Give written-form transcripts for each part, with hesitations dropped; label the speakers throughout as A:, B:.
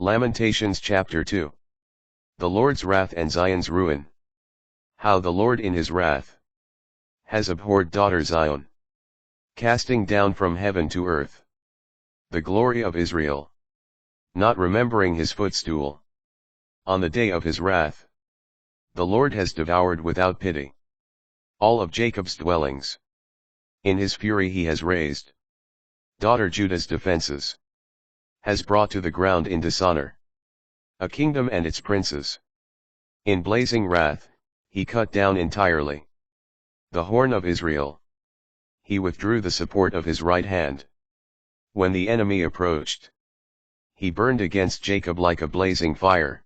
A: Lamentations chapter 2. The Lord's wrath and Zion's ruin. How the Lord in his wrath has abhorred daughter Zion, casting down from heaven to earth the glory of Israel, not remembering his footstool. On the day of his wrath, the Lord has devoured without pity all of Jacob's dwellings. In his fury he has razed daughter Judah's defenses, has brought to the ground in dishonor a kingdom and its princes. In blazing wrath, he cut down entirely the horn of Israel. He withdrew the support of his right hand. When the enemy approached, he burned against Jacob like a blazing fire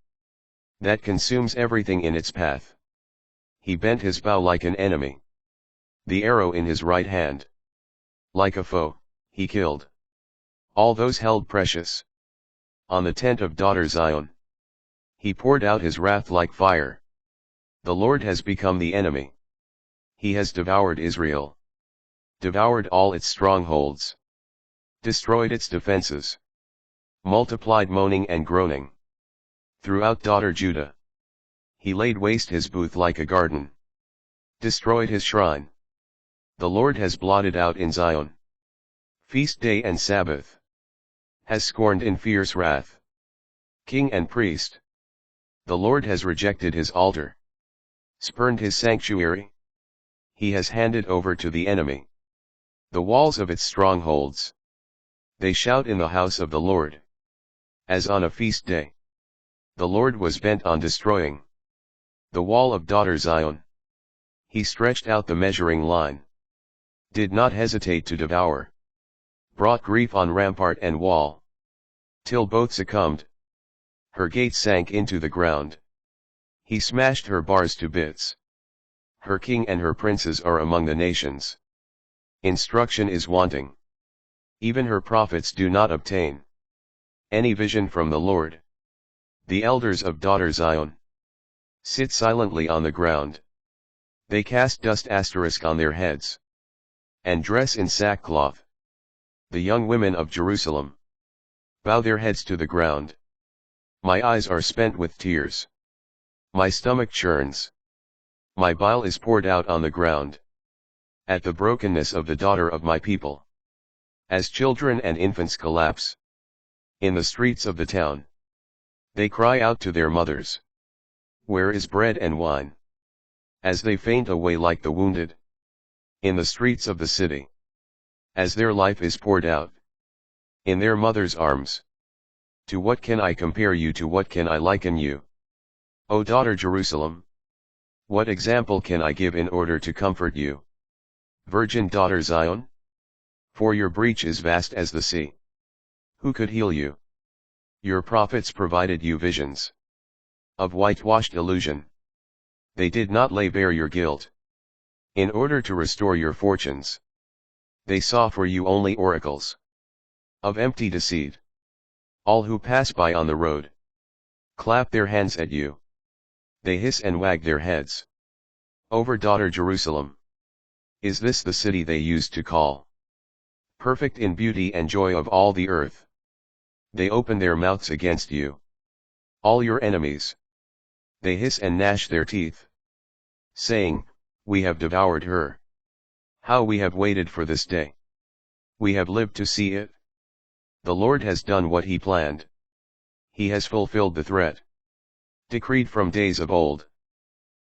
A: that consumes everything in its path. He bent his bow like an enemy, the arrow in his right hand. Like a foe, he killed all those held precious. On the tent of daughter Zion, he poured out his wrath like fire. The Lord has become the enemy. He has devoured Israel, devoured all its strongholds, destroyed its defenses, multiplied moaning and groaning throughout daughter Judah. He laid waste his booth like a garden, destroyed his shrine. The Lord has blotted out in Zion feast day and Sabbath, has scorned in fierce wrath king and priest. The Lord has rejected his altar, spurned his sanctuary. He has handed over to the enemy the walls of its strongholds. They shout in the house of the Lord, as on a feast day. The Lord was bent on destroying the wall of daughter Zion. He stretched out the measuring line, did not hesitate to devour, brought grief on rampart and wall, till both succumbed. Her gates sank into the ground. He smashed her bars to bits. Her king and her princes are among the nations. Instruction is wanting. Even her prophets do not obtain any vision from the Lord. The elders of daughter Zion sit silently on the ground. They cast dust on their heads, and dress in sackcloth. The young women of Jerusalem bow their heads to the ground. My eyes are spent with tears. My stomach churns. My bile is poured out on the ground, at the brokenness of the daughter of my people. As children and infants collapse in the streets of the town, they cry out to their mothers, "Where is bread and wine?" As they faint away like the wounded in the streets of the city, as their life is poured out in their mother's arms. To what can I compare you? To what can I liken you, O daughter Jerusalem? What example can I give in order to comfort you, virgin daughter Zion? For your breach is vast as the sea. Who could heal you? Your prophets provided you visions of whitewashed illusion. They did not lay bare your guilt in order to restore your fortunes. They saw for you only oracles of empty deceit. All who pass by on the road clap their hands at you. They hiss and wag their heads over daughter Jerusalem. Is this the city they used to call perfect in beauty and joy of all the earth? They open their mouths against you, all your enemies. They hiss and gnash their teeth, saying, "We have devoured her. How we have waited for this day. We have lived to see it." The Lord has done what he planned. He has fulfilled the threat decreed from days of old,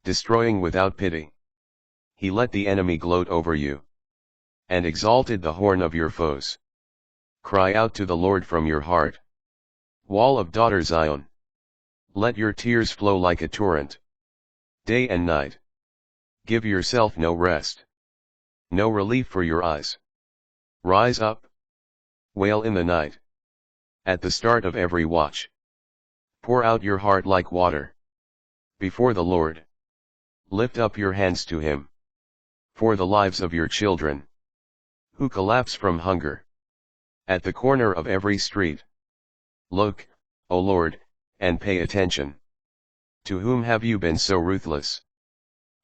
A: destroying without pity. He let the enemy gloat over you, and exalted the horn of your foes. Cry out to the Lord from your heart, wall of daughter Zion. Let your tears flow like a torrent, day and night. Give yourself no rest, no relief for your eyes. Rise up, wail in the night, at the start of every watch. Pour out your heart like water before the Lord. Lift up your hands to him for the lives of your children, who collapse from hunger at the corner of every street. Look, O Lord, and pay attention. To whom have you been so ruthless?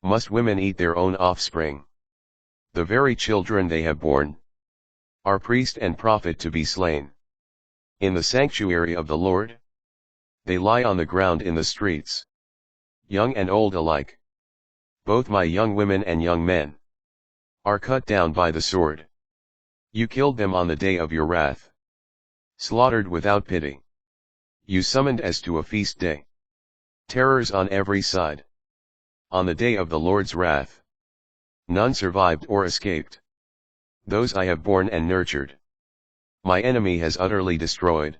A: Must women eat their own offspring, the very children they have borne? Are priest and prophet to be slain in the sanctuary of the Lord? They lie on the ground in the streets. Young and old alike. Both my young women and young men are cut down by the sword. You killed them on the day of your wrath. Slaughtered without pity. You summoned as to a feast day. Terrors on every side. On the day of the Lord's wrath. None survived or escaped. Those I have borne and nurtured. My enemy has utterly destroyed.